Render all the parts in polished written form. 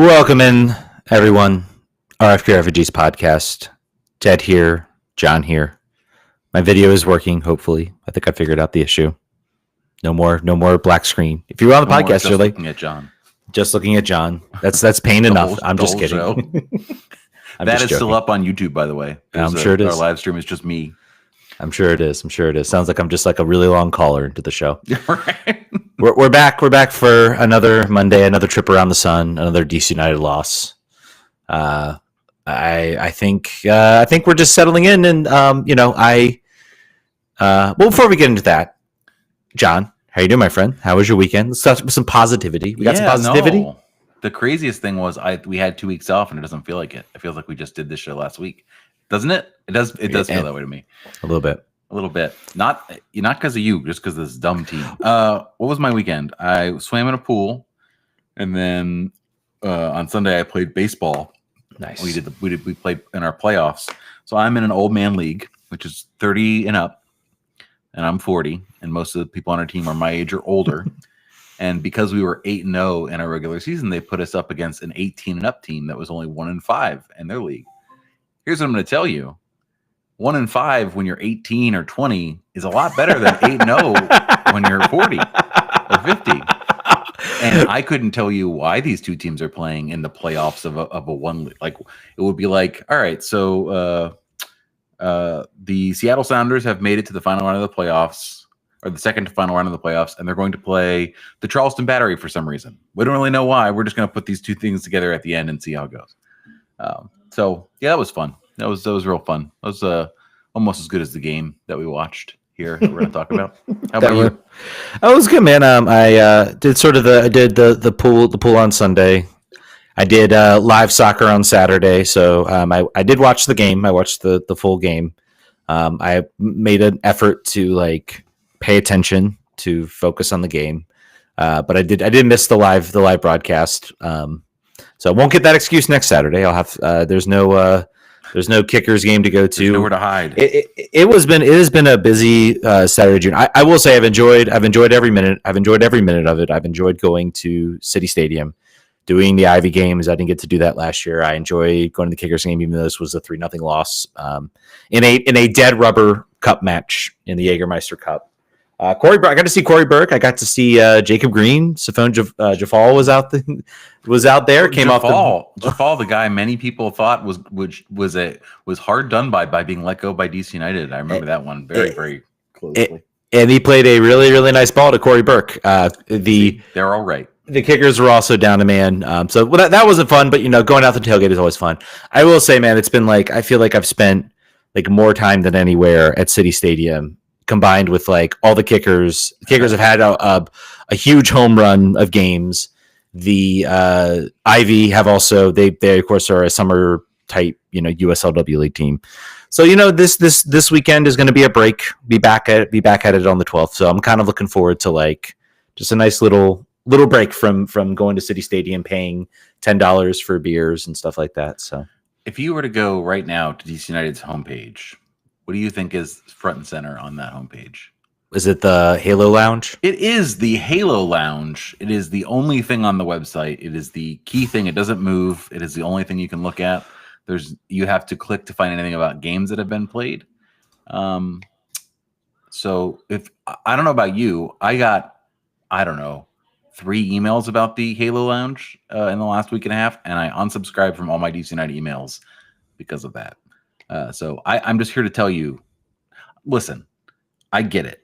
Welcome in, everyone. RFK Refugees podcast. Ted here, John here. My video is working, hopefully. I think I figured out the issue. No more black screen. If you're on the podcast, you're like looking at John. Just looking at John. That's pain enough. I'm just kidding. That is still up on YouTube, by the way. I'm sure it is. Our live stream is just me. I'm sure it is. Sounds like I'm just like a really long caller into the show. Right. We're back. We're back for another Monday, another trip around the sun, another DC United loss. I think we're just settling in, and well, before we get into that, John, how you doing, my friend? How was your weekend? Let's start with some positivity. We got some positivity. No. The craziest thing was we had 2 weeks off, and it doesn't feel like it. It feels like we just did this show last week, doesn't it? It does feel that way to me. A little bit. Not because of you, just because of this dumb team. What was my weekend? I swam in a pool, and then on Sunday I played baseball. Nice. We played in our playoffs. So I'm in an old man league, which is 30 and up, and I'm 40, and most of the people on our team are my age or older. And because we were 8-0 in our regular season, they put us up against an 18 and up team that was only 1-5 in their league. Here's what I'm going to tell you. 1-5 when you're 18 or 20 is a lot better than 8-0 when you're 40 or 50. And I couldn't tell you why these two teams are playing in the playoffs of a one. Like it would be like, all right, so the Seattle Sounders have made it to the final round of the playoffs, or the second to final round of the playoffs, and they're going to play the Charleston Battery for some reason. We don't really know why. We're just going to put these two things together at the end and see how it goes. So yeah, that was fun. That was real fun. That was almost as good as the game that we watched here that we're going to talk about. How about you? Oh, it was good, man. I did the pool on Sunday. I did live soccer on Saturday, so I did watch the game. I watched the full game. I made an effort to pay attention, to focus on the game, but I did miss the live broadcast. So I won't get that excuse next Saturday. I'll have there's no Kickers game to go to. There's nowhere to hide. It has been a busy Saturday, June. I will say I've enjoyed every minute. I've enjoyed every minute of it. I've enjoyed going to City Stadium, doing the Ivy games. I didn't get to do that last year. I enjoy going to the Kickers game, even though this was a 3-0 loss in a dead rubber cup match in the Jägermeister Cup. I got to see Corey Burke. I got to see Jacob Green. Safon Jafal was out there. Jafal, the guy many people thought was hard done by being let go by DC United. I remember that one very closely. And he played a really, really nice ball to Corey Burke. They're all right. The Kickers were also down a man. So that wasn't fun, but going out the tailgate is always fun. I will say, man, it's been I feel like I've spent more time than anywhere at City Stadium, combined with all the Kickers. The Kickers have had a huge home run of games. The Ivy have also they of course are a summer type USLW league team. So this weekend is going to be a break. Be back at it on the 12th. So I'm kind of looking forward to just a nice little break from going to City Stadium, paying $10 for beers and stuff like that. So if you were to go right now to DC United's homepage, what do you think is front and center on that homepage? Is it the Halo Lounge? It is the Halo Lounge. It is the only thing on the website. It is the key thing. It doesn't move. It is the only thing you can look at. You have to click to find anything about games that have been played. So I don't know about you, I got 3 emails about the Halo Lounge in the last week and a half, and I unsubscribed from all my DC United emails because of that. So I'm just here to tell you, listen, I get it.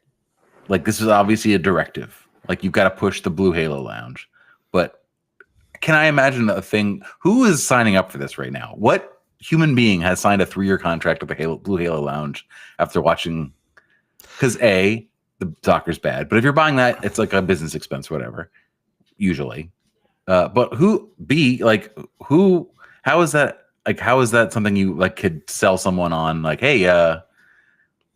This is obviously a directive. You've got to push the Blue Halo Lounge. But can I imagine a thing? Who is signing up for this right now? What human being has signed a 3-year contract with the Blue Halo Lounge after watching? Because A, the soccer's bad. But if you're buying that, it's like a business expense, whatever, usually. But who, B, who, how is that? How is that something you could sell someone on? Hey,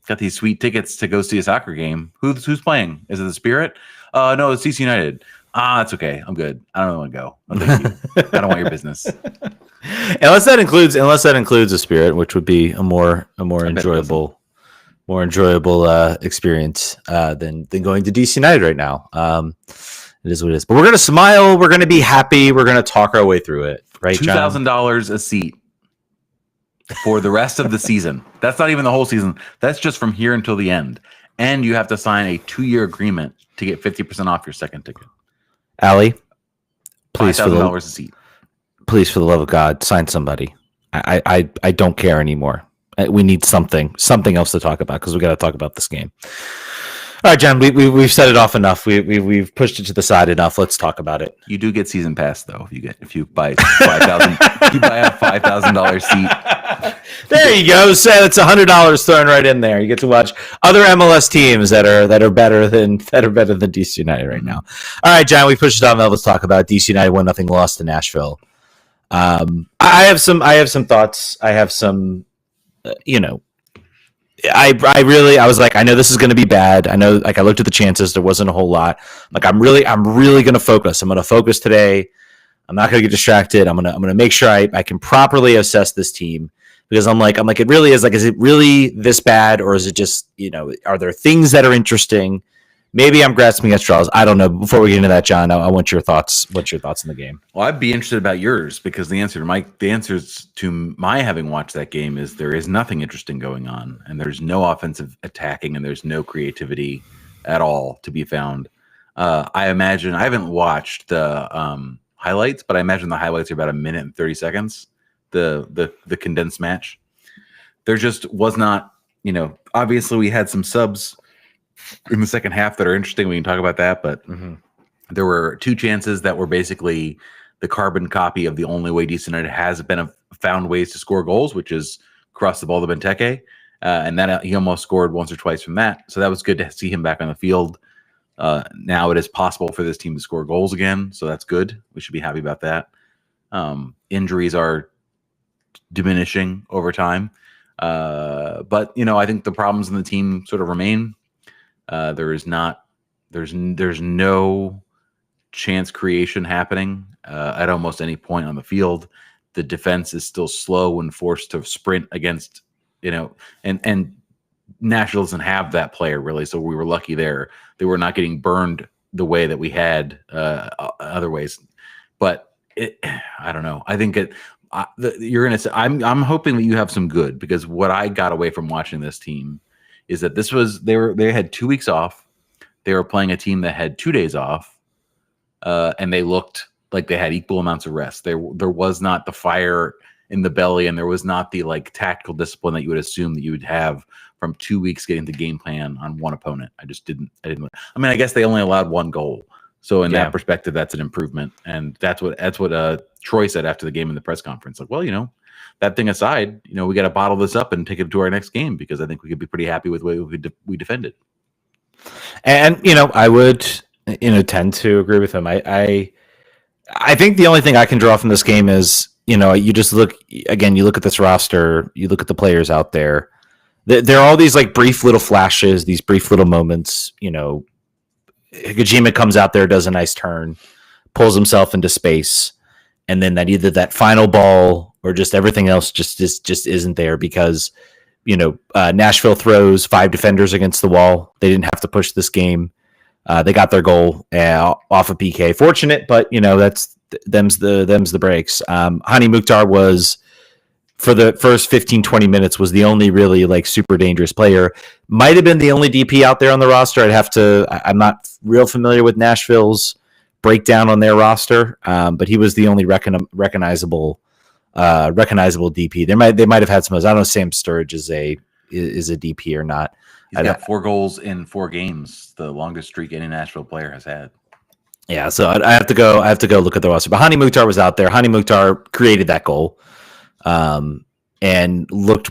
got these sweet tickets to go see a soccer game. Who's playing? Is it the Spirit? No, it's DC United. That's okay. I'm good. I don't want to go. No, thank you. I don't want your business. Unless that includes the Spirit, which would be a more enjoyable experience than going to DC United right now. It is what it is. But we're gonna smile. We're gonna be happy. We're gonna talk our way through it. Right, John? $2,000 a seat for the rest of the season. That's not even the whole season. That's just from here until the end. And you have to sign a 2-year agreement to get 50% off your second ticket. Allie, please, $5,000 a seat. Please, for the love of God, sign somebody. I don't care anymore. We need something else to talk about because we got to talk about this game. All right, John, we've set it off enough. We've pushed it to the side enough. Let's talk about it. You do get season pass though. If you buy 5,000, you buy a $5,000 seat. There you go. So it's $100 thrown right in there. You get to watch other MLS teams that are better than DC United right now. All right, John, we pushed it on. Let's talk about DC United 1-0 loss to Nashville. I have some thoughts. I have some, I was like, I know this is going to be bad. I know, like, I looked at the chances. There wasn't a whole lot. Like, I'm really going to focus. I'm going to focus today. I'm not going to get distracted. I'm going to make sure I can properly assess this team because I'm like, it really is like, is it really this bad? Or is it just, are there things that are interesting? Maybe I'm grasping at straws. I don't know. Before we get into that, John, I want your thoughts. What's your thoughts on the game? Well, I'd be interested about yours because the answers to my having watched that game is there is nothing interesting going on, and there's no offensive attacking, and there's no creativity at all to be found. I imagine I haven't watched the highlights, but I imagine the highlights are about 1 minute and 30 seconds. The condensed match. There just was not. Obviously we had some subs in the second half that are interesting. We can talk about that, but there were 2 chances that were basically the carbon copy of the only way DC United has found ways to score goals, which is cross the ball to Benteke. And that he almost scored once or twice from that. So that was good to see him back on the field. Now it is possible for this team to score goals again. So that's good. We should be happy about that. Injuries are diminishing over time. But I think the problems in the team sort of remain. There's no chance creation happening at almost any point on the field. The defense is still slow when forced to sprint against, and Nashville doesn't have that player really. So we were lucky there. They were not getting burned the way that we had other ways. But I don't know. I think you're going to say, I'm hoping that you have some good, because what I got away from watching this team is that they had 2 weeks off. They were playing a team that had 2 days off, and they looked like they had equal amounts of rest. There was not the fire in the belly, and there was not the tactical discipline that you would assume that you would have from 2 weeks getting the game plan on one opponent. I didn't. I guess they only allowed 1 goal, so in that perspective, that's an improvement, and that's what Troy said after the game in the press conference. That thing aside, we got to bottle this up and take it to our next game, because I think we could be pretty happy with the way we defended. And I would tend to agree with him. I think the only thing I can draw from this game is you just look again. You look at this roster. You look at the players out there. There are all these brief little flashes, these brief little moments. Higajima comes out there, does a nice turn, pulls himself into space, and then either that final ball or just everything else just isn't there, because Nashville throws 5 defenders against the wall. They didn't have to push this game. They got their goal off of PK. Fortunate, but that's them's the breaks. Hani Mukhtar was, for the first 15-20 minutes, was the only really super dangerous player. Might have been the only DP out there on the roster. I'm not real familiar with Nashville's breakdown on their roster, but he was the only recognizable DP. They might have had some others. I don't know if Sam Sturridge is a DP or not. He's got 4 goals in 4 games, the longest streak any Nashville player has had. Yeah, so I have to go look at the roster. But Hani Mukhtar was out there. Hani Mukhtar created that goal, and looked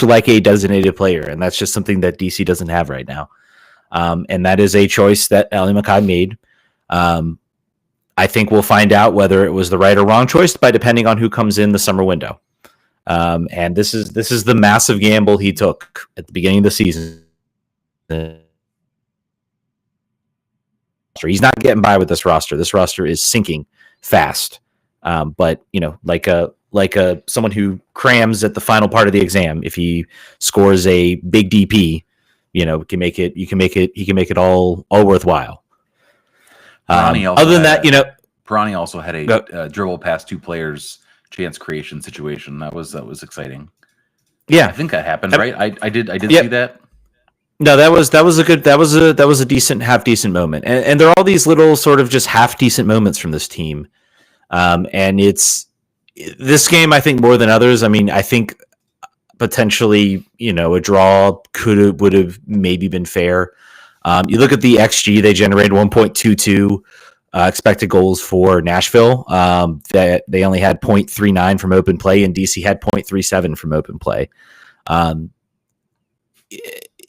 like a designated player, and that's just something that DC doesn't have right now. And that is a choice that Ali Makai made. I think we'll find out whether it was the right or wrong choice by depending on who comes in the summer window. And this is the massive gamble he took at the beginning of the season. He's not getting by with this roster. This roster is sinking fast. But someone who crams at the final part of the exam, if he scores a big DP, he can make it all worthwhile. Other than that, Pirani also had a dribble past two players chance creation situation. That was exciting. Yeah, I think that happened, right? I did see that. No, that was a decent, half decent moment, and there are all these little sort of just half decent moments from this team, and it's this game. I think more than others. I mean, I think potentially, a draw would have maybe been fair. You look at the XG; they generated 1.22 expected goals for Nashville. That they only had 0.39 from open play, and DC had 0.37 from open play.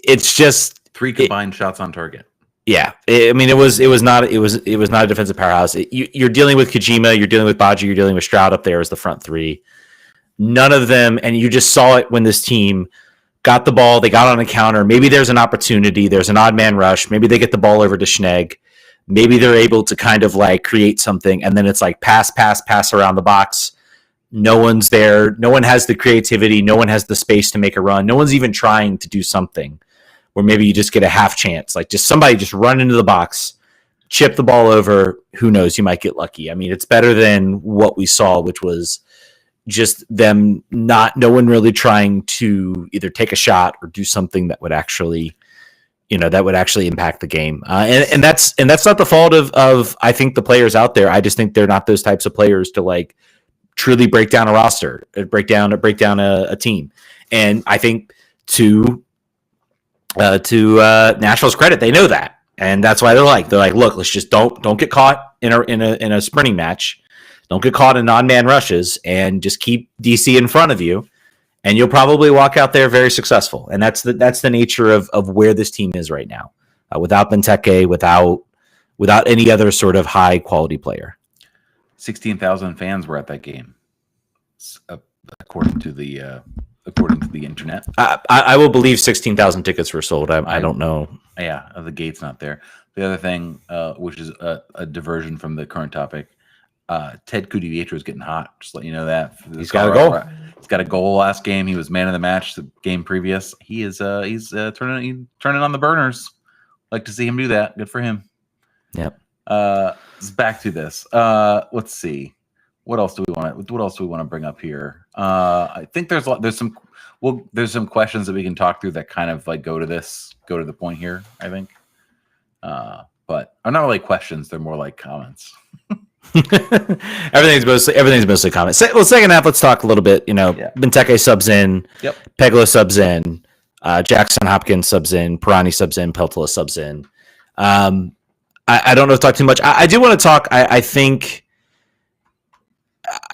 It's just 3 combined shots on target. Yeah, it was not a defensive powerhouse. You're dealing with Kojima, you're dealing with Baji, you're dealing with Stroud up there as the front three. None of them, and you just saw it when this team got the ball, they got on a counter. Maybe there's an opportunity, there's an odd man rush. Maybe they get the ball over to Schnegg. Maybe they're able to kind of like create something, and then it's like pass around the box. No one's there. No one has the creativity. No one has the space to make a run. No one's even trying to do something. Or maybe you just get a half chance, like just somebody just run into the box, chip the ball over. Who knows? You might get lucky. I mean, it's better than what we saw, which was just them no one really trying to either take a shot or do something that would actually, impact the game. And that's not the fault of I think the players out there. I just think they're not those types of players to like truly break down a roster, break down a team. And I think to Nashville's credit, they know that, and that's why they're like, look, let's just don't get caught in a sprinting match, don't get caught in non-man rushes, and just keep DC in front of you, and you'll probably walk out there very successful. And that's the nature of where this team is right now, without Benteke, without any other sort of high quality player. 16,000 fans were at that game, according to the internet. I will believe 16,000 tickets were sold. I don't know. Yeah, the gate's not there. The other thing, which is a diversion from the current topic, Ted Kudivietro is getting hot. Just let you know that. He's got a goal. He's got a goal last game. He was man of the match the game previous. He's turning on the burners. Like to see him do that. Good for him. Yep. Back to this. Let's see. What else do we want to bring up here? I think there's some questions that we can talk through that kind of like go to the point here, I think. But are not really questions, they're more like comments. everything's mostly comments. Well, second half, let's talk a little bit. Benteke subs in, yep. Pegula subs in, Jackson Hopkins subs in, Pirani subs in, Peltola subs in. I don't know if to talk too much. I do want to talk. I think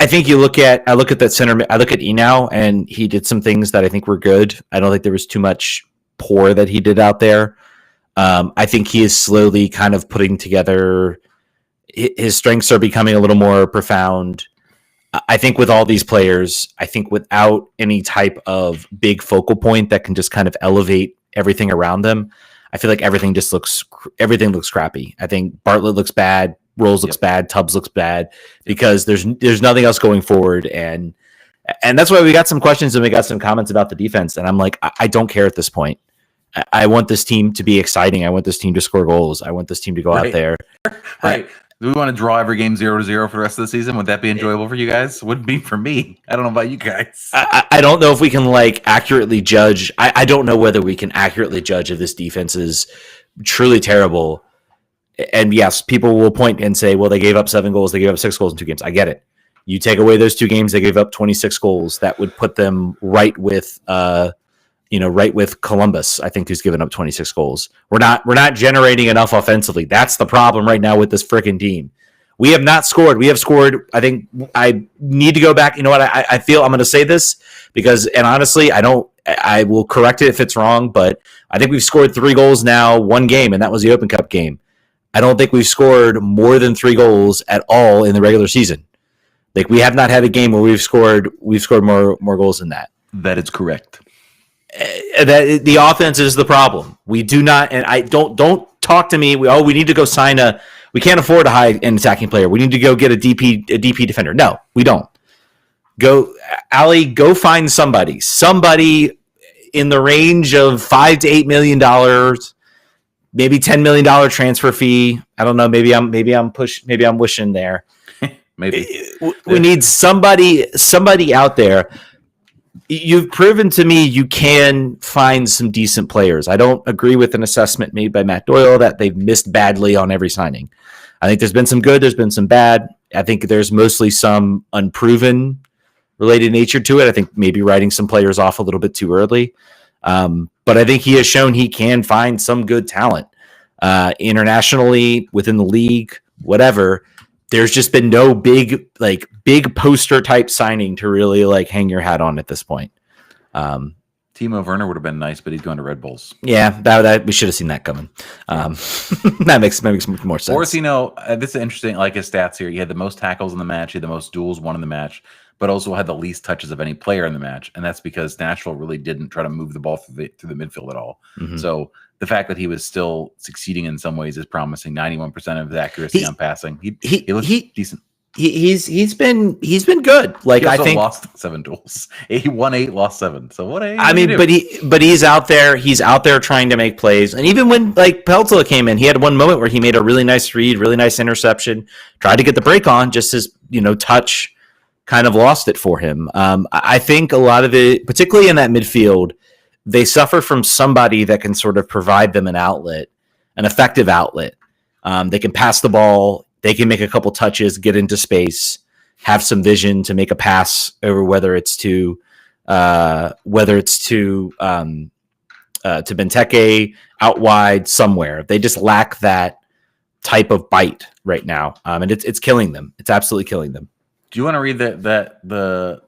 I look at that center. I look at Enau, and he did some things that I think were good. I don't think there was too much poor that he did out there. I think he is slowly kind of putting together. His strengths are becoming a little more profound. I think with all these players, I think without any type of big focal point that can just kind of elevate everything around them, I feel like everything looks crappy. I think Bartlett looks bad. Rolls looks bad, Tubbs looks bad, because there's nothing else going forward, and that's why we got some questions and we got some comments about the defense, and I'm like, I don't care at this point. I want this team to be exciting. I want this team to score goals. I want this team to go out there. Right. Do we want to draw every game 0-0 for the rest of the season? Would that be enjoyable for you guys? Would be for me. I don't know about you guys. I don't know if we can accurately judge. I don't know whether we can accurately judge if this defense is truly terrible. And yes, people will point and say, well, they gave up 7 goals. They gave up 6 goals in 2 games. I get it. You take away those 2 games, they gave up 26 goals. That would put them right with Columbus, I think, who's given up 26 goals. We're not generating enough offensively. That's the problem right now with this freaking team. We have not scored. We have scored. I think I need to go back. You know what? I feel I'm going to say this because, and honestly, I will correct it if it's wrong, but I think we've scored 3 goals now, 1 game, and that was the Open Cup game. I don't think we've scored more than 3 goals at all in the regular season. We have not had a game where we've scored more goals than that. That is correct. That the offense is the problem. We do not, and I don't talk to me. We need to go sign we can't afford a high-end attacking player. We need to go get a DP defender. No, we don't. Go find somebody in the range of $5 to $8 million. maybe $10 million transfer fee. I don't know. Maybe I'm wishing there. Maybe We need somebody out there. You've proven to me you can find some decent players. I don't agree with an assessment made by Matt Doyle that they've missed badly on every signing. I think there's been some good, there's been some bad. I think there's mostly some unproven related nature to it. I think maybe writing some players off a little bit too early. But I think he has shown he can find some good talent internationally, within the league, whatever. There's just been no big poster type signing to really like hang your hat on at this point. Timo Werner would have been nice, but he's going to Red Bulls. Yeah, that we should have seen that coming. That makes more sense. Orsino, this is interesting. Like his stats here, he had the most tackles in the match, he had the most duels won in the match, but also had the least touches of any player in the match, and that's because Nashville really didn't try to move the ball through the midfield at all. Mm-hmm. So the fact that he was still succeeding in some ways is promising. 91% of his accuracy on passing. He looks decent. He's been good. Like he also I think lost 7 duels. He won 8, lost 7. So but he's out there. He's out there trying to make plays. And even when like Peltola came in, he had one moment where he made a really nice read, really nice interception, tried to get the break on, just his touch kind of lost it for him. I think a lot of it, particularly in that midfield, they suffer from somebody that can sort of provide them an outlet, an effective outlet. They can pass the ball. They can make a couple touches, get into space, have some vision to make a pass, or whether it's to Benteke out wide somewhere. They just lack that type of bite right now, and it's killing them. It's absolutely killing them. Do you want to read the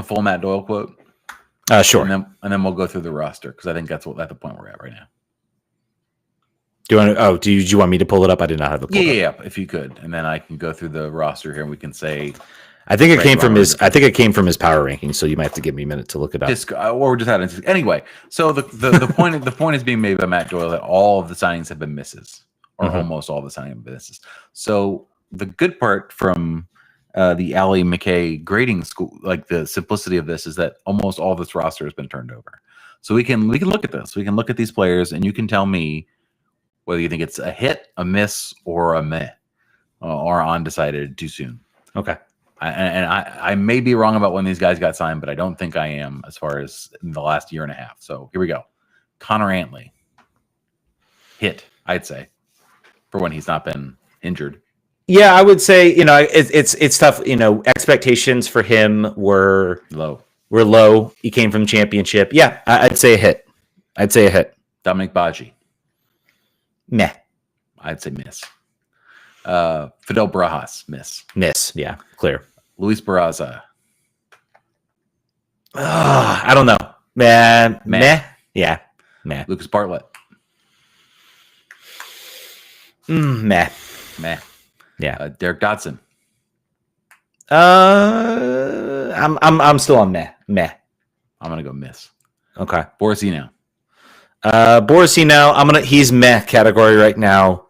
full Matt Doyle quote? Sure. And then we'll go through the roster, because I think that's at the point we're at right now. Do you want to? Oh, do you want me to pull it up? I did not have it. Yeah, if you could, and then I can go through the roster here, and we can say. I think it came from his power ranking, so you might have to give me a minute to look it up. Or just had anyway. So the point is being made by Matt Doyle that all of the signings have been misses, or almost all the signings have been misses. So the good part from the Allie McKay grading school, like the simplicity of this, is that almost all this roster has been turned over. So we can look at this. We can look at these players, and you can tell me whether you think it's a hit, a miss, or a meh, or undecided too soon. Okay. I may be wrong about when these guys got signed, but I don't think I am as far as in the last year and a half. So here we go. Connor Antley. Hit, I'd say, for when he's not been injured. Yeah, I would say, it's tough. Expectations for him were low. He came from championship. Yeah, I'd say a hit. Dominic Baji. Meh. I'd say miss. Fidel Barajas, miss. Yeah, clear. Luis Barraza. I don't know. Meh. Yeah, meh. Lucas Bartlett. Meh. Yeah. Derek Dodson. I'm still on meh. I'm gonna go miss. Okay. Borisino. He's meh category right now.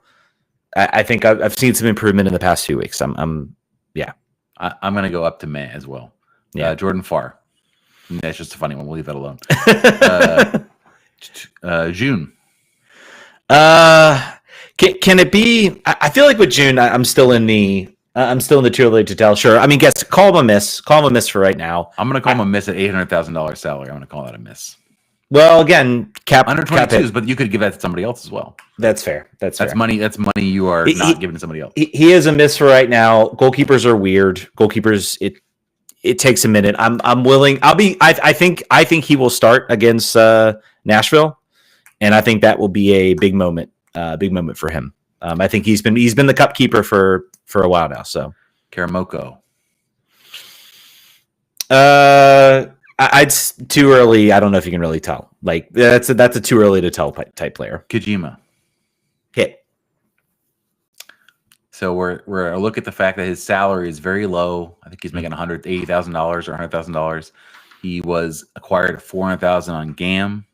I think I've seen some improvement in the past few weeks. I'm gonna go up to meh as well. Yeah. Jordan Farr. That's just a funny one. We'll leave that alone. June. Can it be? I feel like with June, I'm still in the too early to tell. Sure. I mean, call him a miss. Call him a miss for right now. I'm gonna call him a miss at $800,000 salary. I'm gonna call that a miss. Well, again, cap under 22s, but you could give that to somebody else as well. That's fair. That's money. That's money you are not giving to somebody else. He is a miss for right now. Goalkeepers are weird. Goalkeepers, it takes a minute. I'm willing. I think he will start against Nashville, and I think that will be a big moment for him. I think he's been the cup keeper for a while now. So Karamoko. It's too early. I don't know if you can really tell. Like that's a too early to tell type player. Kojima. Hit. So we're a look at the fact that his salary is very low. I think he's making $180,000 or $100,000. He was acquired at $400,000 on GAM,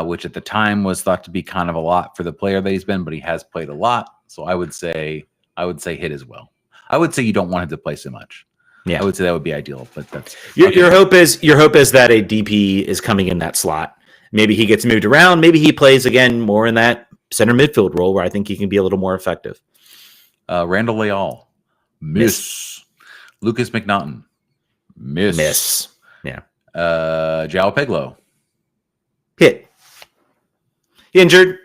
which at the time was thought to be kind of a lot for the player that he's been, but he has played a lot. So I would say hit as well. I would say you don't want him to play so much. Yeah, I would say that would be ideal, but that's your hope is that a DP is coming in that slot Maybe he gets moved around. Maybe he plays again more in that center midfield role where I think he can be a little more effective. Randall Leal, miss. Lucas McNaughton, miss. Yeah. João Pedro, hit. Injured.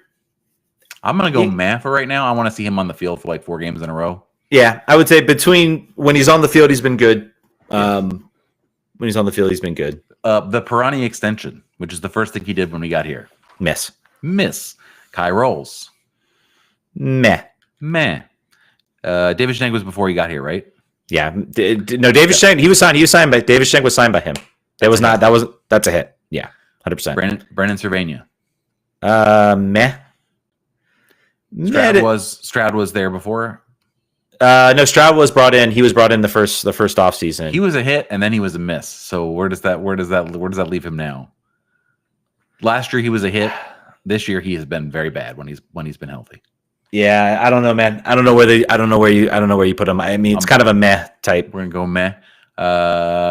I'm gonna go meh for right now. I want to see him on the field for like 4 games in a row. Yeah, I would say between when he's on the field, he's been good. When he's on the field, he's been good. The Pirani extension, which is the first thing he did when we got here. Miss. Kai Rolls. Meh. David Schnegg was before he got here, right? Yeah. No, David Schnegg. He was signed by David Schnegg was signed by him. That's a hit. Yeah, 100%. Brennan Cervania. Meh. Stroud was there before. No, Stroud was brought in. He was brought in the first off season. He was a hit and then he was a miss. So where does that leave him now? Last year he was a hit. This year he has been very bad when he's been healthy. Yeah, I don't know, man. I don't know where you put him. I mean, it's kind of a meh type. We're gonna go meh.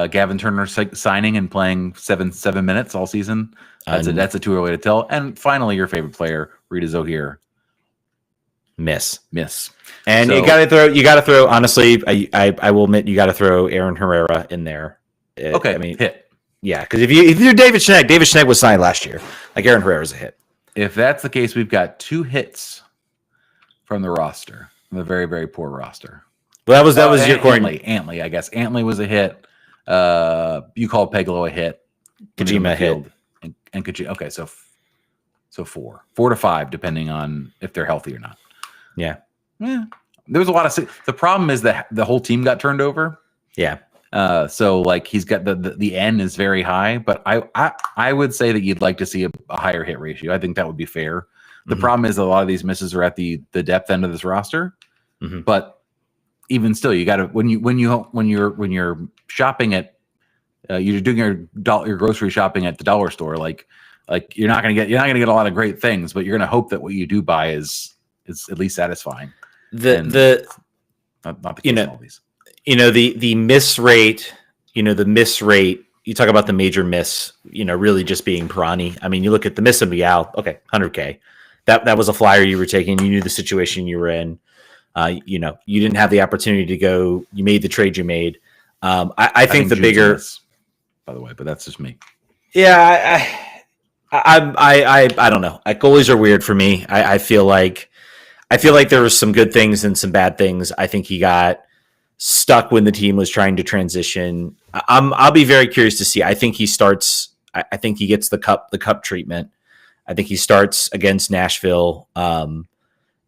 Gavin Turner signing and playing 7 minutes all season. That's a too early to tell. And finally, your favorite player, Rita Zohir. Miss. So, And you gotta throw. Honestly, I will admit you gotta throw Aaron Herrera in there. Okay, I mean, hit. Yeah, because if you're David Schnegg was signed last year. Like Aaron Herrera's a hit. If that's the case, we've got 2 hits from the roster, from the very, very poor roster. Well, that was your corner. Antley, I guess. Antley was a hit. You called Peglo a hit. Kojima a hit. And Kojima. Okay, so 4 to 5, depending on if they're healthy or not. Yeah. There was a lot of. The problem is that the whole team got turned over. Yeah. So like he's got the N is very high, but I would say that you'd like to see a higher hit ratio. I think that would be fair. The problem is that a lot of these misses are at the depth end of this roster, but even still, you got to when you're shopping at you're doing your grocery shopping at the dollar store, like you're not gonna get a lot of great things, but you're gonna hope that what you do buy is at least satisfying. The miss rate, you talk about the major miss, really just being Pirani. I mean, you look at the miss and Real, okay, 100K. That was a flyer you were taking. You knew the situation you were in. You didn't have the opportunity to go. You made the trade you made. I think the bigger, by the way, but that's just me. Yeah, I don't know. Goalies are weird for me. I feel like there was some good things and some bad things. I think he got stuck when the team was trying to transition. I'll be very curious to see. I think he starts. I think he gets the cup treatment. I think he starts against Nashville, and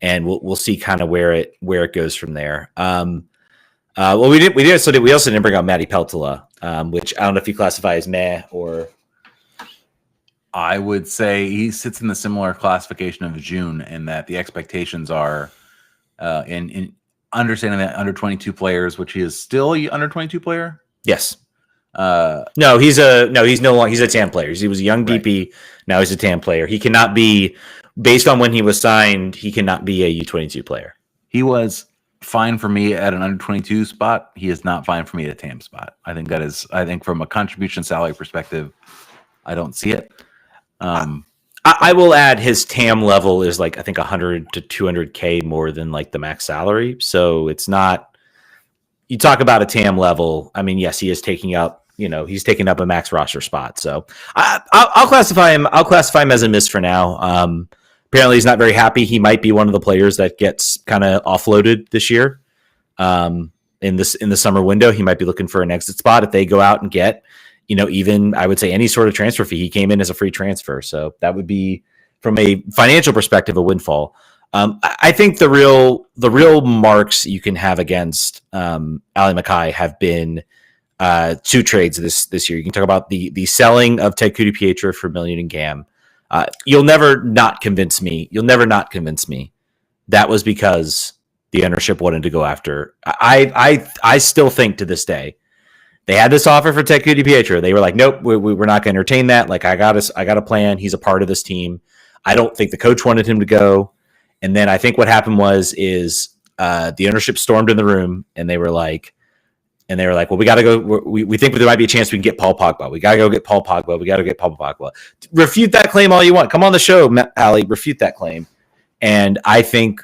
we'll see kind of where it goes from there. Well, we also didn't bring out Matty Peltola, which I don't know if you classify as meh or. I would say he sits in the similar classification of June in that the expectations are in understanding that under 22 players, which he is still an under 22 player. Yes. No, he's no longer. He's a TAM player. He was a young DP. Right. Now he's a TAM player. He cannot be, based on when he was signed, he cannot be a U22 player. He was fine for me at an under 22 spot. He is not fine for me at a TAM spot. I think from a contribution salary perspective, I don't see it. I will add his TAM level is like I think 100 to 200K more than like the max salary. So it's not. You talk about a TAM level. I mean, yes, he is taking up. He's taking up a max roster spot. So I'll classify him. I'll classify him as a miss for now. Apparently, he's not very happy. He might be one of the players that gets kind of offloaded this year. In the summer window, he might be looking for an exit spot if they go out and get. Even I would say any sort of transfer fee. He came in as a free transfer. So that would be, from a financial perspective, a windfall. I think the real marks you can have against Ali Mackay have been 2 trades this year. You can talk about the selling of Ted Kudu-Pietra for $1 million in GAM. You'll never not convince me. That was because the ownership wanted to go after. I still think to this day, they had this offer for Ted Kudu-Pietra. They were like, nope, we're not going to entertain that. Like, I got a plan. He's a part of this team. I don't think the coach wanted him to go. And then I think what happened is the ownership stormed in the room and they were like, And they were like, well, we got to go. We think there might be a chance we can get Paul Pogba. We got to go get Paul Pogba. We got to get Paul Pogba. Refute that claim all you want. Come on the show, Ali. Refute that claim. And I think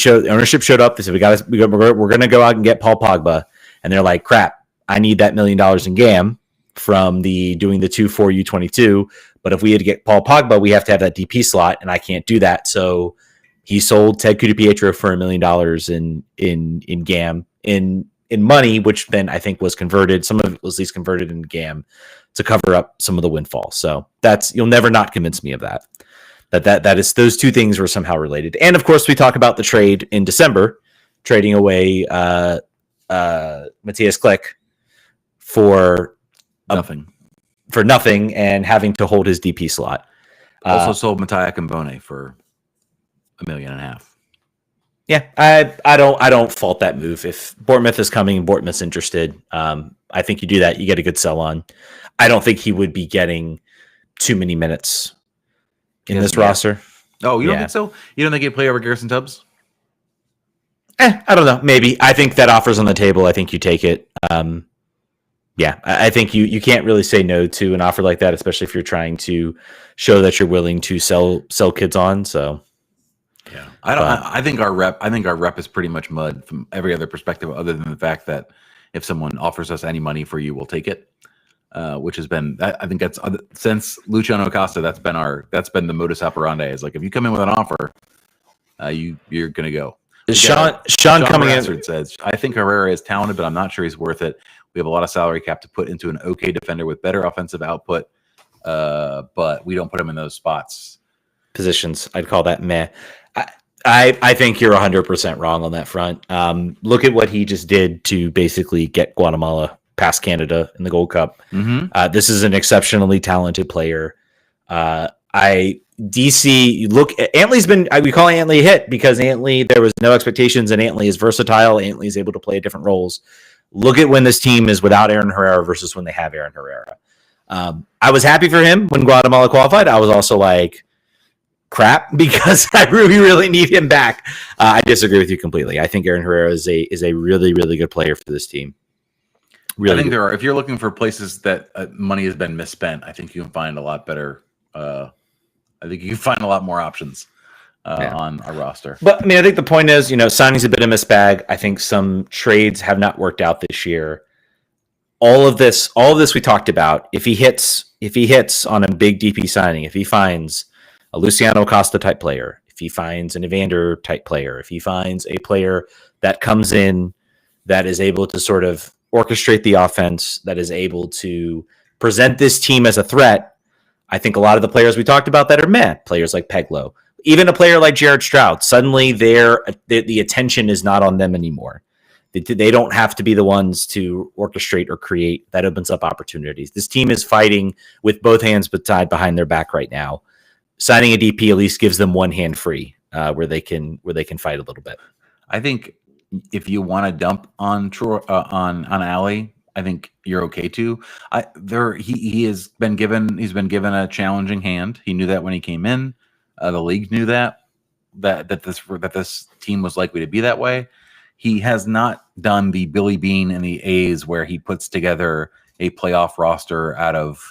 ownership showed up. They said, we're going to go out and get Paul Pogba. And they're like, crap, I need that $1 million in GAM from doing the 2-4 U22. But if we had to get Paul Pogba, we have to have that DP slot, and I can't do that. So he sold Ted Kudapietro for $1 million in GAM in money, which then I think was converted. Some of it was at least converted in GAM to cover up some of the windfall. So you'll never not convince me of that. That is, those two things were somehow related. And of course, we talk about the trade in December, trading away Matthias Klick for nothing and having to hold his DP slot. Also sold Mattia Kambone for $1.5 million. Yeah, I don't fault that move. If Bournemouth is coming and Bournemouth's interested, I think you do that. You get a good sell on. I don't think he would be getting too many minutes in this roster. Oh, you don't think so? You don't think he'd play over Garrison Tubbs? I don't know. Maybe. I think that offer's on the table. I think you take it. I think you can't really say no to an offer like that, especially if you're trying to show that you're willing to sell kids on. So. Yeah, I think our rep is pretty much mud from every other perspective, other than the fact that if someone offers us any money for you, we'll take it. Which has been, I think that's since Luciano Acosta, that's been the modus operandi. Is like, if you come in with an offer, you're gonna go. Sean coming in says, I think Herrera is talented, but I'm not sure he's worth it. We have a lot of salary cap to put into an okay defender with better offensive output, but we don't put him in those positions. I'd call that meh. I think you're 100% wrong on that front. Look at what he just did to basically get Guatemala past Canada in the Gold Cup. Mm-hmm. This is an exceptionally talented player. DC, look, Antley's been, we call Antley a hit because Antley, there was no expectations, and Antley is versatile. Antley is able to play different roles. Look at when this team is without Aaron Herrera versus when they have Aaron Herrera. I was happy for him when Guatemala qualified. I was also like, crap, because I really need him back. I disagree with you completely. I think Aaron Herrera is a really, really good player for this team. Really, I think there are. If you're looking for places that money has been misspent, I think you can find a lot better. I think you can find a lot more options on a roster. But I mean, I think the point is, signing's a bit of a mixed bag. I think some trades have not worked out this year. All of this we talked about. If he hits on a big DP signing, if he finds a Luciano Acosta type player, if he finds an Evander type player, if he finds a player that comes in that is able to sort of orchestrate the offense, that is able to present this team as a threat, I think a lot of the players we talked about that are players like Peglo, even a player like Jared Stroud, suddenly the attention is not on them anymore. They don't have to be the ones to orchestrate or create. That opens up opportunities. This team is fighting with both hands tied behind their back right now. Signing a DP at least gives them one hand free, where they can fight a little bit. I think if you want to dump on on Ali, I think you're okay too. He's been given a challenging hand. He knew that when he came in. The league knew that this team was likely to be that way. He has not done the Billy Bean and the A's where he puts together a playoff roster out of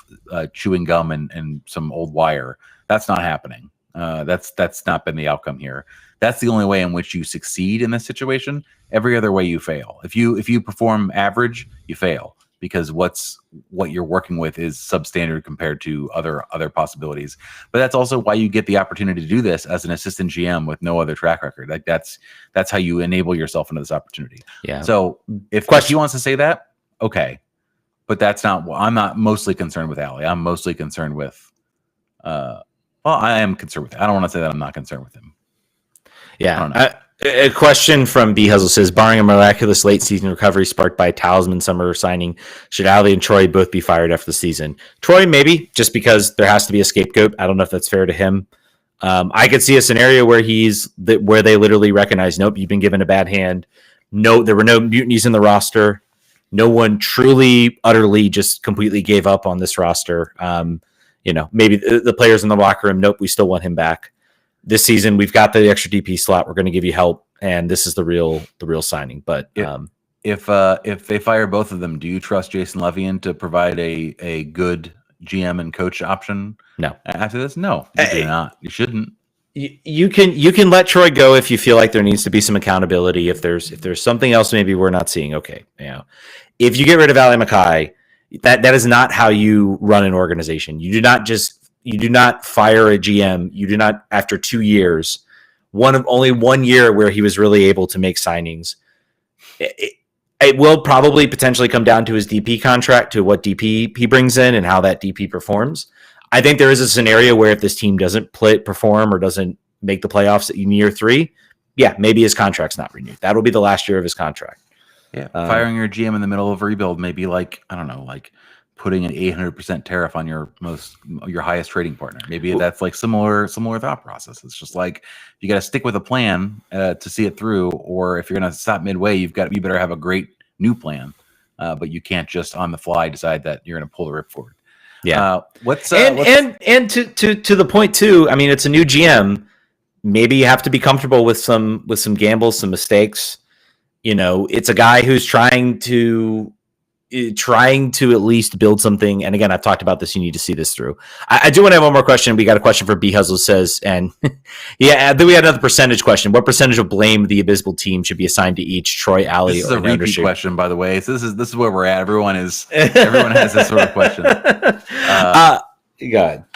chewing gum and some old wire. That's not happening. That's not been the outcome here. That's the only way in which you succeed in this situation. Every other way you fail. If you perform average, you fail because what you're working with is substandard compared to other possibilities. But that's also why you get the opportunity to do this as an assistant GM with no other track record. Like that's how you enable yourself into this opportunity. Yeah. So if he wants to say that, okay. But that's not what I'm not mostly concerned with Ali. I'm mostly concerned with I am concerned with it. I don't want to say that I'm not concerned with him. Yeah. I don't know. A question from B Huzzle says, barring a miraculous late season recovery sparked by a talisman summer signing, should Ali and Troy both be fired after the season? Troy, maybe, just because there has to be a scapegoat. I don't know if that's fair to him. I could see a scenario where where they literally recognize, nope, you've been given a bad hand. No, there were no mutinies in the roster. No one truly, utterly, just completely gave up on this roster. Maybe the players in the locker room, nope, we still want him back. This season, we've got the extra DP slot. We're going to give you help, and this is the real signing. But if they fire both of them, do you trust Jason Levian to provide a good GM and coach option? No. After this, no, you do not. You shouldn't. You can let Troy go if you feel like there needs to be some accountability. If there's something else maybe we're not seeing, okay. If you get rid of Ali Mackay, that is not how you run an organization. You do not fire a GM. You do not, after 2 years, only 1 year where he was really able to make signings. It will probably potentially come down to his DP contract, to what DP he brings in and how that DP performs. I think there is a scenario where if this team doesn't perform or doesn't make the playoffs in year 3, maybe his contract's not renewed. That'll be the last year of his contract. Yeah, firing your GM in the middle of a rebuild may be like, I don't know, like putting an 800% tariff on your highest trading partner. Maybe that's like similar thought process. It's just like you got to stick with a plan to see it through, or if you're going to stop midway, you better have a great new plan, but you can't just on the fly decide that you're going to pull the ripcord. Yeah. And to the point too, I mean, it's a new GM. Maybe you have to be comfortable with some gambles, some mistakes. It's a guy who's trying to at least build something. And again, I've talked about this. You need to see this through. I do want to have one more question. We got a question for B Huzzle says, and then we had another percentage question. What percentage of blame the abysmal team should be assigned to each? Troy, Ali, this is a repeat question, by the way. So this is where we're at. Everyone has this sort of question. Go ahead.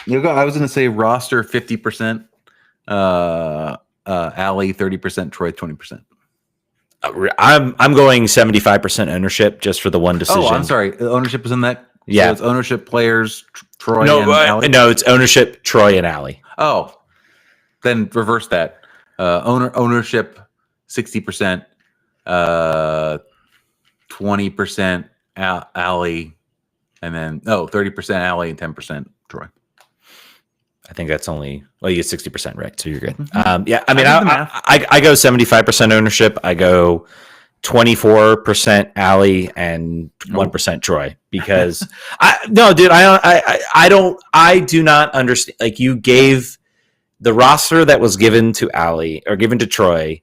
I was going to say roster 50%, Ali 30%, Troy 20%. I'm going 75% ownership just for the one decision. Oh, I'm sorry. Ownership is in that. Yeah, so it's ownership, players, Troy. And Ali? No, it's ownership, Troy and Ali. Oh, then reverse that. Ownership 60%, 20% Ali, and then 30% Ali and 10% Troy. I think that's only, you get 60% right, so you're good. Mm-hmm. I mean, I go 75% ownership. I go 24% Ali and 1% Troy because I do not understand. Like, you gave the roster that was given to Ali or given to Troy.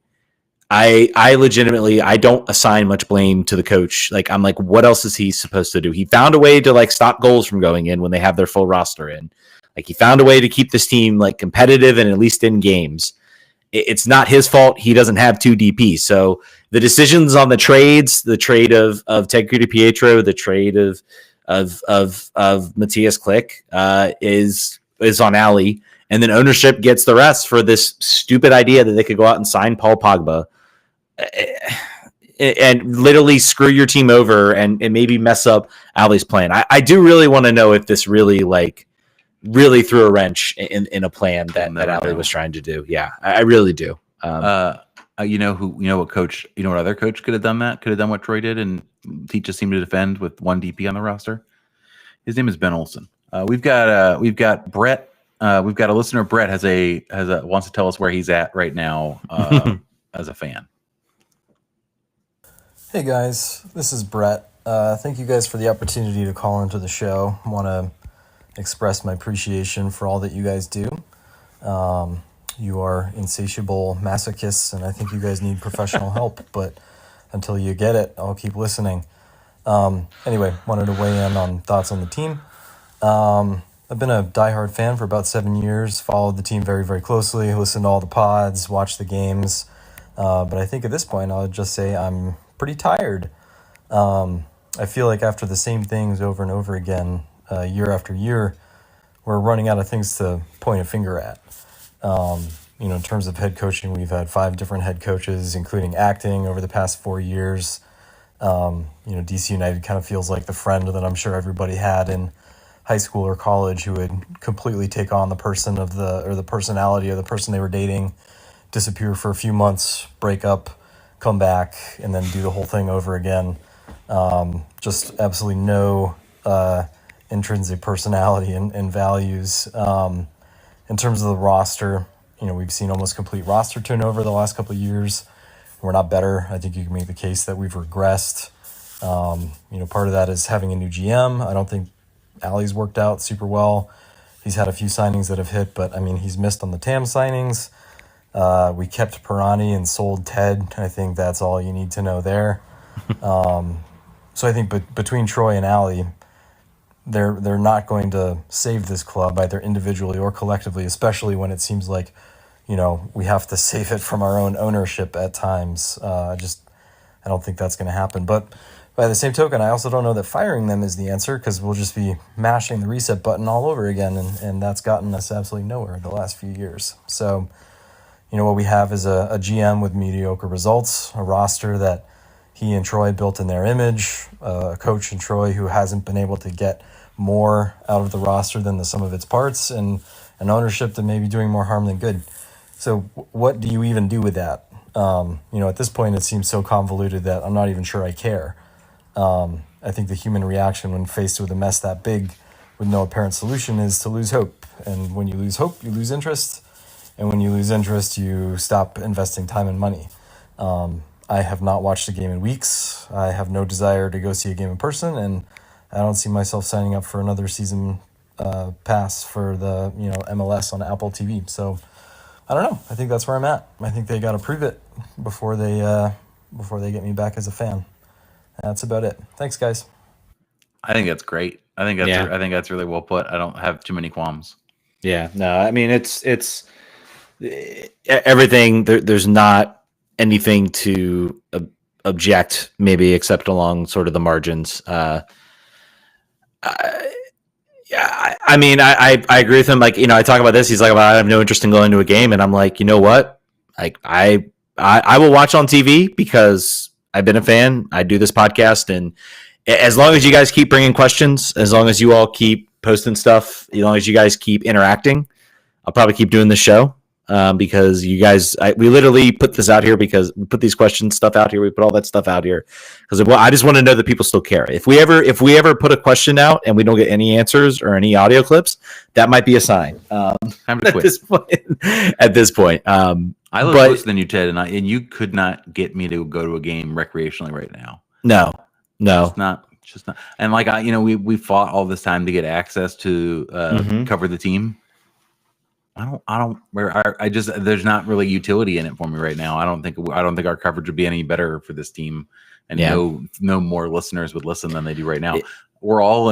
I legitimately, I don't assign much blame to the coach. Like, I'm like, what else is he supposed to do? He found a way to like stop goals from going in when they have their full roster in. Like, he found a way to keep this team like competitive and at least in games. It's not his fault. He doesn't have 2 DPs. So the decisions on the trades, the trade of Ted Pietro, the trade of Matthias Klick is on Ali. And then ownership gets the rest for this stupid idea that they could go out and sign Paul Pogba and literally screw your team over and maybe mess up Ali's plan. I do really want to know if this really threw a wrench in a plan that Ali was trying to do. Yeah, I really do. What other coach could have done that? Could have done what Troy did and teach his team to defend with 1 DP on the roster. His name is Ben Olsen. We've got Brett. We've got a listener. Brett wants to tell us where he's at right now as a fan. Hey guys, this is Brett. Thank you guys for the opportunity to call into the show. I want to express my appreciation for all that you guys do. You are insatiable masochists, and I think you guys need professional help, but until you get it, I'll keep listening. Anyway, wanted to weigh in on thoughts on the team. I've been a diehard fan for about 7 years, followed the team very, very closely, listened to all the pods, watched the games, but I think at this point I'll just say I'm pretty tired. I feel like after the same things over and over again, year after year, we're running out of things to point a finger at. In terms of head coaching, we've had 5 different head coaches, including acting over the past 4 years. DC United kind of feels like the friend that I'm sure everybody had in high school or college who would completely take on the person or the personality of the person they were dating, disappear for a few months, break up, come back, and then do the whole thing over again. Just absolutely no intrinsic personality and values. In terms of the roster, we've seen almost complete roster turnover the last couple of years. We're not better. I think you can make the case that we've regressed. Part of that is having a new GM. I don't think Ali's worked out super well. He's had a few signings that have hit, but he's missed on the TAM signings. We kept Pirani and sold Ted. I think that's all you need to know there. So I think between Troy and Allie, they're not going to save this club either individually or collectively, especially when it seems like, we have to save it from our own ownership at times. I don't think that's going to happen. But by the same token, I also don't know that firing them is the answer, because we'll just be mashing the reset button all over again, and that's gotten us absolutely nowhere the last few years. So, what we have is a GM with mediocre results, a roster that he and Troy built in their image, a coach in Troy who hasn't been able to get more out of the roster than the sum of its parts, and an ownership that may be doing more harm than good. So what do you even do with that? At this point, it seems so convoluted that I'm not even sure I care. I think the human reaction when faced with a mess that big with no apparent solution is to lose hope. And when you lose hope, you lose interest. And when you lose interest, you stop investing time and money. I have not watched a game in weeks. I have no desire to go see a game in person, and I don't see myself signing up for another season pass for the MLS on Apple TV. So I don't know. I think that's where I'm at. I think they got to prove it before they get me back as a fan. That's about it. Thanks, guys. I think that's great. I think that's really well put. I don't have too many qualms. Yeah, no, I mean it's everything. There's not anything to object, maybe, except along sort of the margins. I mean, I agree with him. Like, I talk about this. He's like, well, I have no interest in going to a game, and I'm like, you know what? Like, I will watch on TV because I've been a fan. I do this podcast, and as long as you guys keep bringing questions, as long as you all keep posting stuff, as long as you guys keep interacting, I'll probably keep doing the show. Because you guys, we literally put this out here because we put these questions stuff out here. We put all that stuff out here because I just want to know that people still care. If we ever put a question out and we don't get any answers or any audio clips, that might be a sign. Time to quit. At this point, I live closer than you, Ted, and you could not get me to go to a game recreationally right now. No, just not. And like we fought all this time to get access to cover the team. I just there's not really utility in it for me right now. I don't think our coverage would be any better for this team, and no more listeners would listen than they do right now. We're all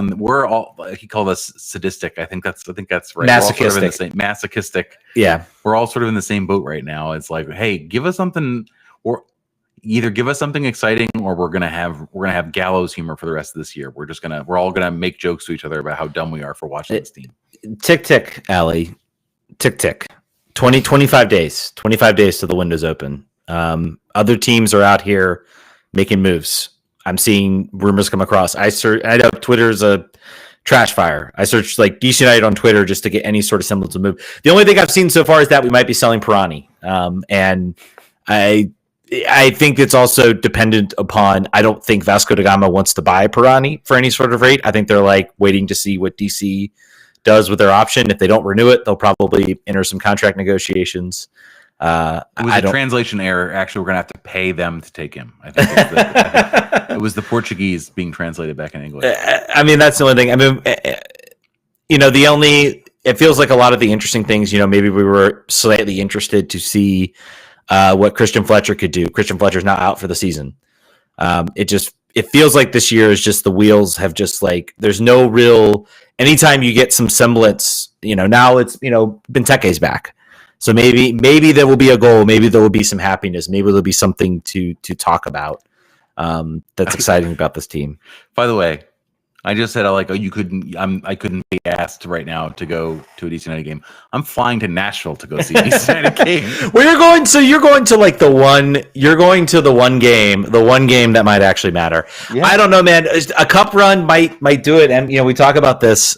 he called us sadistic. I think that's right. Masochistic. Masochistic. Yeah. We're all sort of in the same boat right now. It's like, hey, give us something, or either give us something exciting, or we're gonna have gallows humor for the rest of this year. We're all gonna make jokes to each other about how dumb we are for watching this team. Tick tick, Allie. Tick tick. 25 days. 25 days till the window's open. Other teams are out here making moves. I'm seeing rumors come across. I know Twitter's a trash fire. I searched like DC United on Twitter just to get any sort of semblance of move. The only thing I've seen so far is that we might be selling Pirani. And I think it's also dependent upon, I don't think Vasco da Gama wants to buy Pirani for any sort of rate. I think they're like waiting to see what DC does with their option. If they don't renew it, they'll probably enter some contract negotiations. It was a translation error. Actually, we're going to have to pay them to take him. I think it was the Portuguese being translated back in English. I mean, that's the only thing. I mean, it feels like a lot of the interesting things, maybe we were slightly interested to see what Christian Fletcher could do. Christian Fletcher's not out for the season. It feels like this year is just the wheels have just like, there's no real, anytime you get some semblance, now it's, Benteke's back. So maybe there will be a goal. Maybe there will be some happiness. Maybe there'll be something to talk about that's exciting about this team. By the way, I just said I couldn't be asked right now to go to a DC United game. I'm flying to Nashville to go see a DC United game. Well, you're going to like the one game that might actually matter. Yeah. I don't know, man. A cup run might do it, and we talk about this.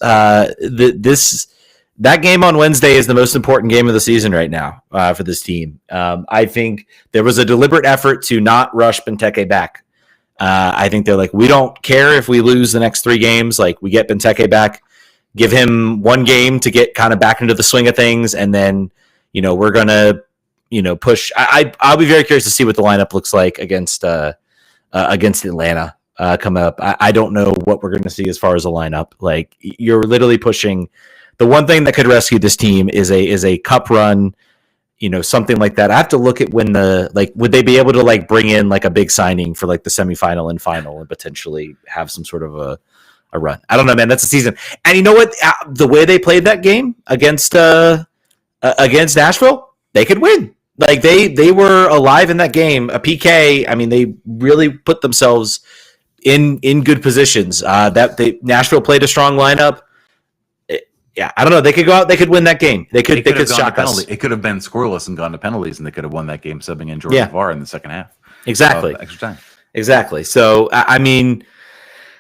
That game on Wednesday is the most important game of the season right now for this team. I think there was a deliberate effort to not rush Benteke back. I think they're like, we don't care if we lose the next 3 games. Like, we get Benteke back, give him 1 game to get kind of back into the swing of things, and then we're gonna push. I'll be very curious to see what the lineup looks like against Atlanta coming up. I don't know what we're gonna see as far as a lineup. Like, you're literally pushing. The one thing that could rescue this team is a cup run something like that. I have to look at when would they be able to like bring in like a big signing for like the semifinal and final and potentially have some sort of a run. I don't know, man. That's a season. And you know what? The way they played that game against Nashville, they could win. Like they were alive in that game. A PK. I mean, they really put themselves in good positions. Nashville played a strong lineup. Yeah, I don't know. They could go out. They could win that game. They could shock us. It could have been scoreless and gone to penalties, and they could have won that game, subbing in Jordan VAR in the second half. Exactly. Extra time. Exactly. So I mean,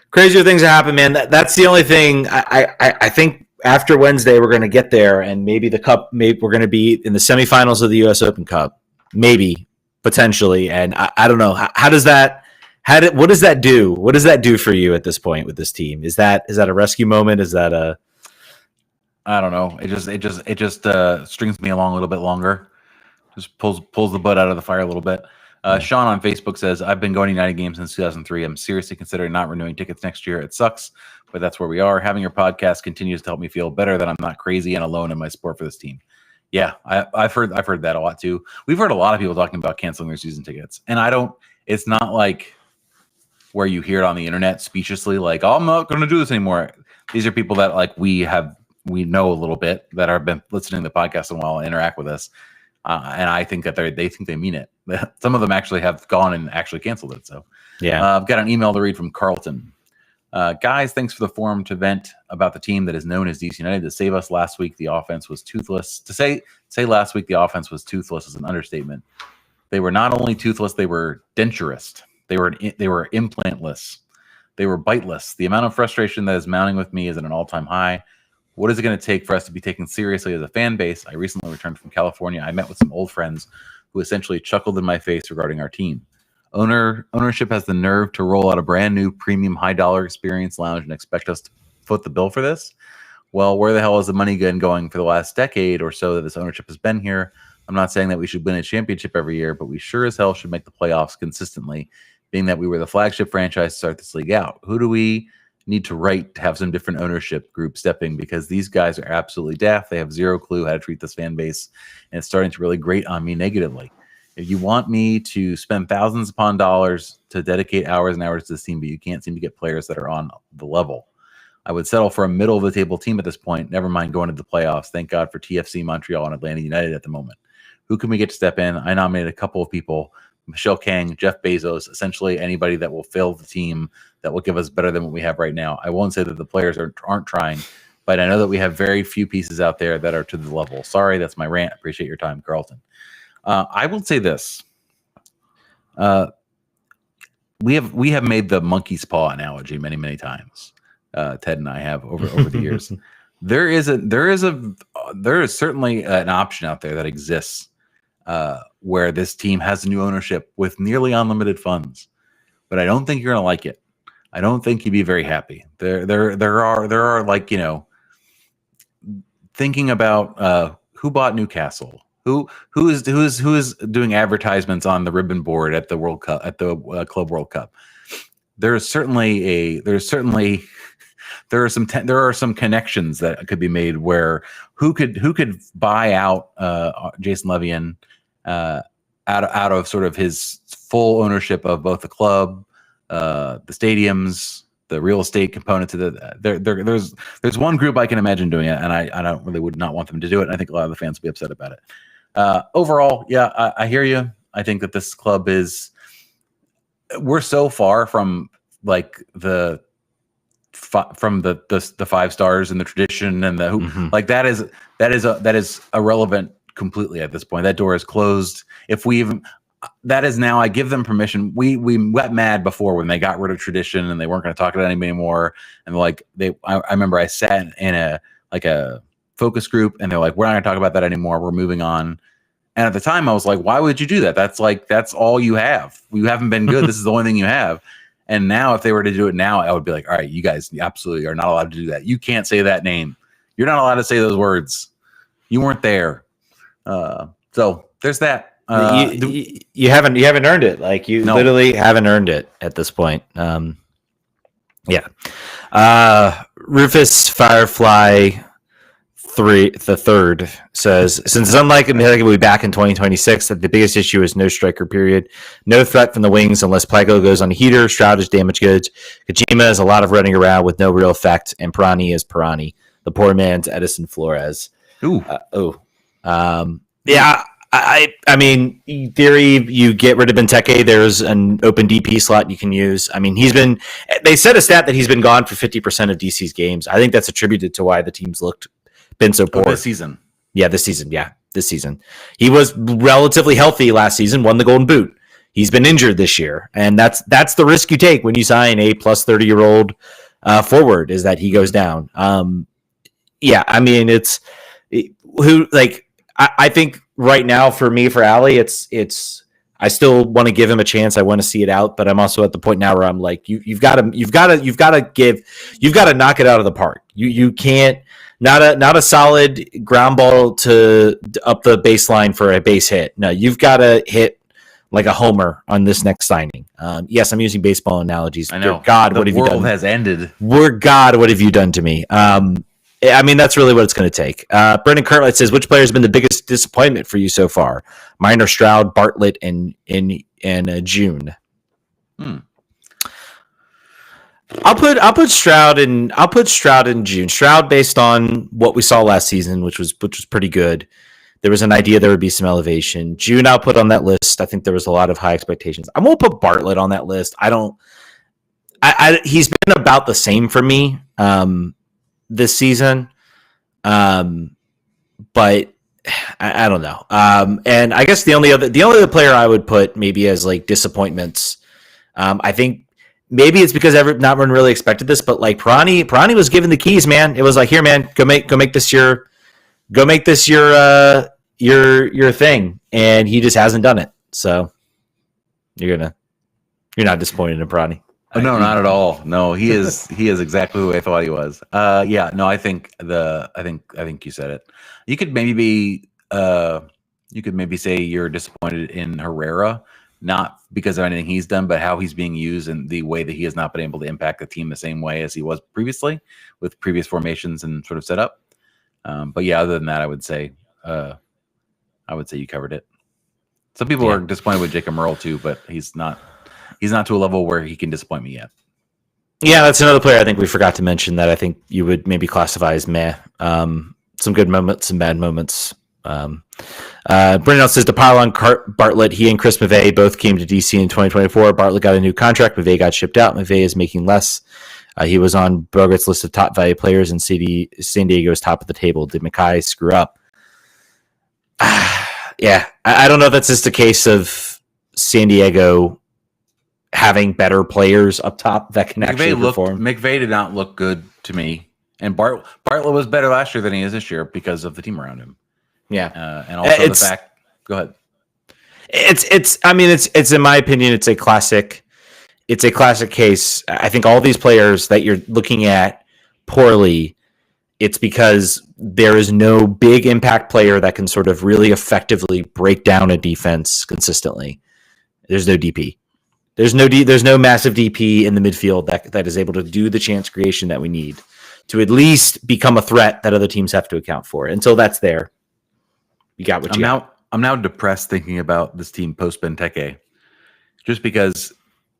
crazier things happen, man. That's the only thing. I think after Wednesday we're going to get there, and maybe the cup. Maybe we're going to be in the semifinals of the U.S. Open Cup, maybe potentially. And I don't know. How does that? What does that do? What does that do for you at this point with this team? Is that a rescue moment? Is that a I don't know. It just strings me along a little bit longer. Just pulls the butt out of the fire a little bit. Sean on Facebook says, I've been going to United games since 2003. I'm seriously considering not renewing tickets next year. It sucks, but that's where we are. Having your podcast continues to help me feel better that I'm not crazy and alone in my support for this team. Yeah, I've heard that a lot too. We've heard a lot of people talking about canceling their season tickets. And it's not like where you hear it on the internet speciously, like, oh, I'm not going to do this anymore. These are people that like we know a little bit that have been listening to the podcast a while and interact with us. And I think that they think they mean it. Some of them actually have gone and actually canceled it. So yeah, I've got an email to read from Carlton. Guys, thanks for the forum to vent about the team that is known as DC United. To save us last week, the offense was toothless. To say last week the offense was toothless is an understatement. They were not only toothless, they were denturist. They were implantless. They were biteless. The amount of frustration that is mounting with me is at an all-time high. What is it going to take for us to be taken seriously as a fan base? I recently returned from California. I met with some old friends who essentially chuckled in my face regarding our team. Ownership has the nerve to roll out a brand new premium high-dollar experience lounge and expect us to foot the bill for this? Well, where the hell is the money going for the last decade or so that this ownership has been here? I'm not saying that we should win a championship every year, but we sure as hell should make the playoffs consistently, being that we were the flagship franchise to start this league out. Who do we need to write to have some different ownership group stepping, because these guys are absolutely daft. They have zero clue how to treat this fan base, and it's starting to really grate on me negatively. If you want me to spend thousands upon dollars to dedicate hours and hours to this team, but you can't seem to get players that are on the level, I would settle for a middle of the table team at this point. Never mind going to the playoffs. Thank God for TFC Montreal and Atlanta United at the moment. Who can we get to step in? I nominated a couple of people: Michelle Kang, Jeff Bezos, essentially anybody that will fill the team that will give us better than what we have right now. I won't say that the players aren't trying, but I know that we have very few pieces out there that are to the level. Sorry, that's my rant. Appreciate your time, Carlton. I will say this. We have made the monkey's paw analogy many, many times. Ted and I have over the years. There is certainly an option out there that exists where this team has new ownership with nearly unlimited funds, but I don't think you're going to like it. I don't think you'd be very happy. There are like, thinking about who bought Newcastle, who is doing advertisements on the ribbon board at the World Cup, at the Club World Cup. There are some connections that could be made where who could buy out Jason Levian out of sort of his full ownership of both the club, the stadiums, the real estate component to the. There's one group I can imagine doing it, and I would not want them to do it. And I think a lot of the fans will be upset about it. Overall, yeah, I hear you. I think that this club we're so far from like the 5 stars and the tradition and the like that is irrelevant completely at this point. That door is closed. That is now, I give them permission. We got mad before when they got rid of tradition and they weren't going to talk about it anymore. And I remember I sat in a focus group and they're like, we're not going to talk about that anymore. We're moving on. And at the time I was like, why would you do that? That's all you have. You haven't been good. This is the only thing you have. And now if they were to do it now, I would be like, all right, you guys absolutely are not allowed to do that. You can't say that name. You're not allowed to say those words. You weren't there. So there's that. You haven't earned it. Like literally haven't earned it at this point. Yeah. Rufus Firefly the third says, since it's unlikely Mihalik will be back in 2026, that the biggest issue is no striker period. No threat from the wings unless Plago goes on a heater. Stroud is damaged goods. Kojima has a lot of running around with no real effect, and Pirani is Pirani. The poor man's Edison Flores. Ooh. Yeah. I mean, in theory, you get rid of Benteke. There's an open DP slot you can use. I mean, they said a stat that he's been gone for 50% of DC's games. I think that's attributed to why the team's been so poor. This season. Yeah, this season. He was relatively healthy last season, won the Golden Boot. He's been injured this year. And that's the risk you take when you sign a plus 30-year-old forward, is that he goes down. Yeah, I mean, I think right now for Ali, it's I still want to give him a chance. I want to see it out, but I'm also at the point now where I'm like, you've got to knock it out of the park. You can't, not a solid ground ball to up the baseline for a base hit. No, you've got to hit like a homer on this next signing. Yes, I'm using baseball analogies. I know. Dear God, what have you done? The world has ended. God, what have you done to me? I mean, that's really what it's going to take. Brendan Curtlight says, which player has been the biggest disappointment for you so far? Mine are Stroud, Bartlett, and June. I'll put Stroud in June. Stroud, based on what we saw last season, which was pretty good. There was an idea there would be some elevation. June, I'll put on that list. I think there was a lot of high expectations. I'm going to put Bartlett on that list. He's been about the same for me this season, but I don't know. And I guess the only other player I would put maybe as like disappointments, I think maybe it's because not everyone really expected this, but like Pirani was given the keys, man. It was like, here, man, go make this your thing, and he just hasn't done it. So you're not disappointed in Pirani. No, not at all. No, he is exactly who I thought he was. Yeah, no, I think you said it. You could maybe say you're disappointed in Herrera, not because of anything he's done, but how he's being used and the way that he has not been able to impact the team the same way as he was previously with previous formations and sort of setup. But yeah, other than that, I would say you covered it. Some people are disappointed with Jacob Merle too, but he's not to a level where he can disappoint me yet. Yeah, that's another player I think we forgot to mention that I think you would maybe classify as meh. Some good moments, some bad moments. Brendan says to pile on Bartlett, he and Chris Mavey both came to DC in 2024. Bartlett got a new contract. Mavey got shipped out. Mavey is making less. He was on Bogart's list of top value players, and San Diego's top of the table. Did Mackay screw up? Yeah, I don't know if that's just a case of San Diego having better players up top that can actually perform. McVay did not look good to me, and Bartlett was better last year than he is this year because of the team around him. Yeah, and also the fact. Go ahead. It's in my opinion, it's a classic case. I think all these players that you're looking at poorly, it's because there is no big impact player that can sort of really effectively break down a defense consistently. There's no DP. There's no massive DP in the midfield that is able to do the chance creation that we need to at least become a threat that other teams have to account for. Until that's there, you got what you got. I'm now depressed thinking about this team post Benteke, just because,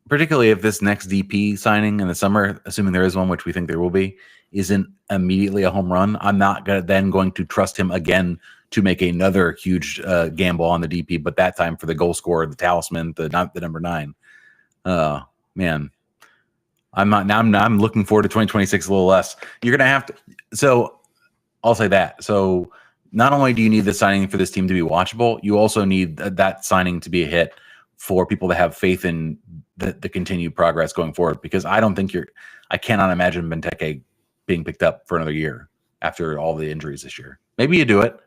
particularly if this next DP signing in the summer, assuming there is one, which we think there will be, isn't immediately a home run, I'm not going to trust him again to make another huge gamble on the DP, but that time for the goal scorer, the talisman, the number 9. Man, I'm looking forward to 2026 a little less. You're gonna have to. So I'll say that. So not only do you need the signing for this team to be watchable, you also need that signing to be a hit for people to have faith in the continued progress going forward. Because I cannot imagine Benteke being picked up for another year after all the injuries this year. Maybe you do it.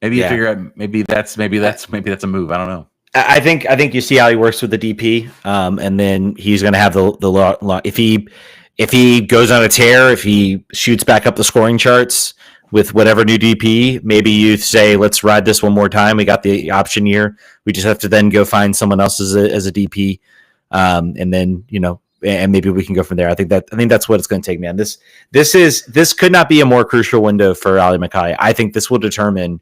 Maybe you figure out. Maybe that's a move. I don't know. I think you see how he works with the DP, and then he's going to have the if he goes on a tear, if he shoots back up the scoring charts with whatever new DP, maybe you say, let's ride this one more time. We got the option year. We just have to then go find someone else as a DP, and then and maybe we can go from there. I think that's what it's going to take, man. This could not be a more crucial window for Ali Mackay. I think this will determine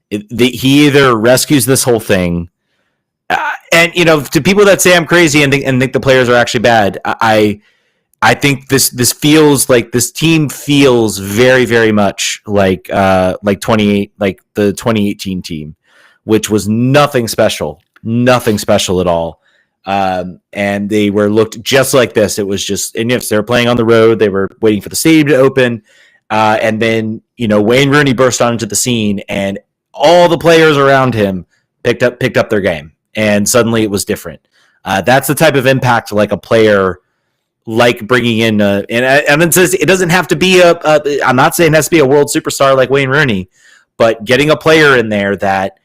he either rescues this whole thing, and to people that say I'm crazy and think the players are actually bad, I think this feels like this team feels very, very much like the 2018 team, which was nothing special at all. And they were looked just like this. It was just, and if they were playing on the road, they were waiting for the stadium to open. And then, Wayne Rooney burst onto the scene and all the players around him picked up their game. And suddenly it was different. That's the type of impact like a player like bringing in, and it says it doesn't have to be I'm not saying it has to be a world superstar like Wayne Rooney, but getting a player in there that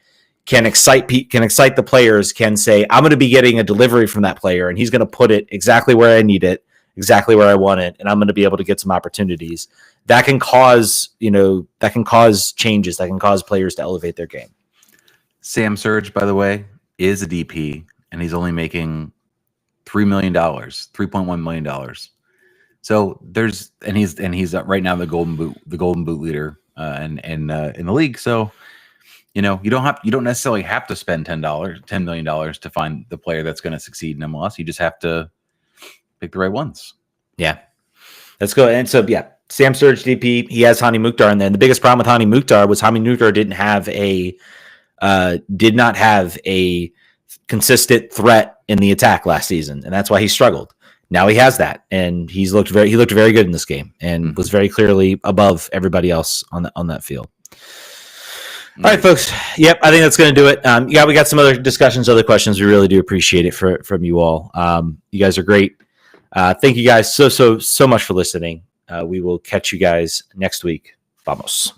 can excite the players, can say, I'm going to be getting a delivery from that player, and he's going to put it exactly where I need it, exactly where I want it, and I'm going to be able to get some opportunities. That can cause changes. That can cause players to elevate their game. Sam Surge, by the way, is a DP, and he's only making $3 million, $3.1 million. So he's right now the golden boot leader in the league. So you don't necessarily have to spend $10 million to find the player that's going to succeed in MLS. You just have to pick the right ones. Yeah, let's go. And so Sam Surge DP. He has Hani Mukhtar in there. And the biggest problem with Hani Mukhtar was Hani Mukhtar did not have a consistent threat in the attack last season, and that's why he struggled. Now he has that, and he looked very good in this game, and was very clearly above everybody else on that field. All right, folks. Yep, I think that's going to do it. We got some other discussions, other questions. We really do appreciate it from you all. You guys are great. Thank you guys so much for listening. We will catch you guys next week. Vamos.